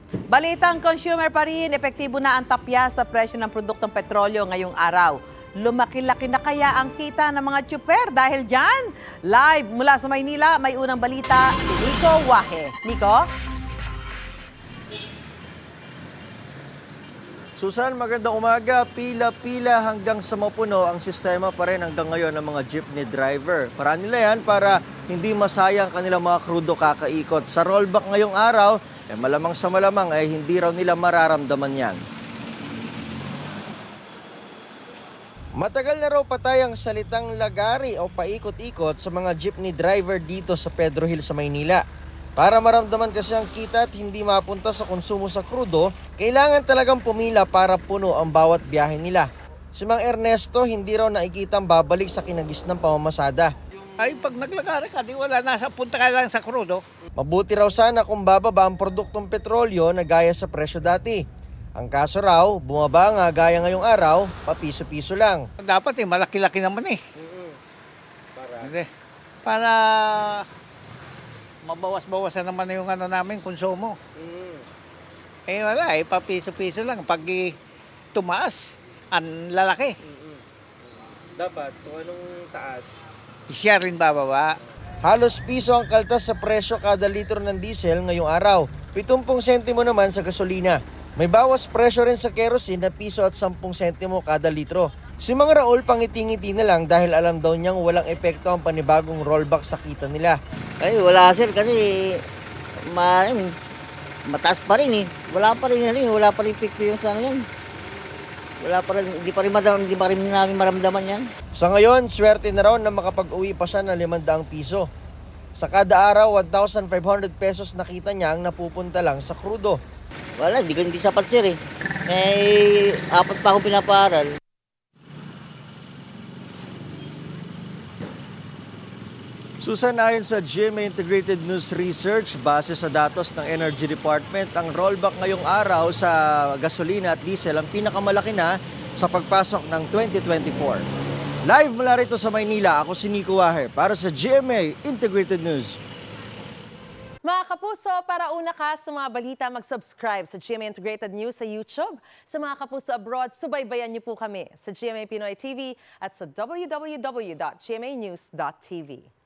Balitang consumer pa rin, epektibo na ang tapya sa presyo ng produktong petrolyo ngayong araw. Lumaki-laki na kaya ang kita ng mga tsuper dahil dyan? Live mula sa Maynila, may unang balita si Nico Wahe. Nico? Susan, magandang umaga. Pila-pila hanggang sa mapuno ang sistema pa rin hanggang ngayon ng mga jeepney driver. Para nila yan para hindi masayang kanilang mga krudo kakaikot. Sa rollback ngayong araw, malamang sa malamang ay hindi raw nila mararamdaman yan. Matagal na raw patay ang salitang lagari o paikot-ikot sa mga jeepney driver dito sa Pedro Hill sa Maynila. Para maramdaman kasi ang kita at hindi mapunta sa konsumo sa krudo, kailangan talagang pumila para puno ang bawat biyahe nila. Si Mang Ernesto hindi raw nakikitang babalik sa kinagis ng pamamasada. Ay, pag naglagari ka, di wala, nasa punta ka lang sa krudo. Mabuti raw sana kung bababa ang produktong petrolyo na gaya sa presyo dati. Ang kaso raw, bumaba nga gaya ngayong araw, papiso-piso lang. Dapat malaki-laki naman eh. Hindi. Para mabawas-bawasan naman yung namin, konsumo. Eh wala, papiso-piso lang. Pag tumaas, ang lalaki. Dapat, kung anong taas. Siya rin bababa. Halos piso ang kaltas sa presyo kada litro ng diesel ngayong araw. 70 sentimo naman sa gasolina. May bawas presyo rin sa kerosene na piso at 10 sentimo kada litro. Si Mang Raul pangiti-ngiti na lang dahil alam daw niyang walang epekto ang panibagong rollback sa kita nila. Ay, wala sir kasi mataas pa rin eh. Wala pa rin epekto yung sa ano yan. Wala pa rin, hindi pa rin namin maramdaman yan. Sa ngayon, swerte na raw na makapag-uwi pa siya ng 500 piso. Sa kada araw, 1,500 pesos nakita niya ang napupunta lang sa krudo. Wala, hindi sapat sir eh. Eh, 4 pa akong pinapaaral. Susan, ayon sa GMA Integrated News Research, base sa datos ng Energy Department, ang rollback ngayong araw sa gasolina at diesel ang pinakamalaki na sa pagpasok ng 2024. Live mula rito sa Maynila, ako si Nico Wahe para sa GMA Integrated News. Mga kapuso, para una ka sa mga balita, mag-subscribe sa GMA Integrated News sa YouTube. Sa mga kapuso abroad, subaybayan niyo po kami sa GMA Pinoy TV at sa www.gmanews.tv.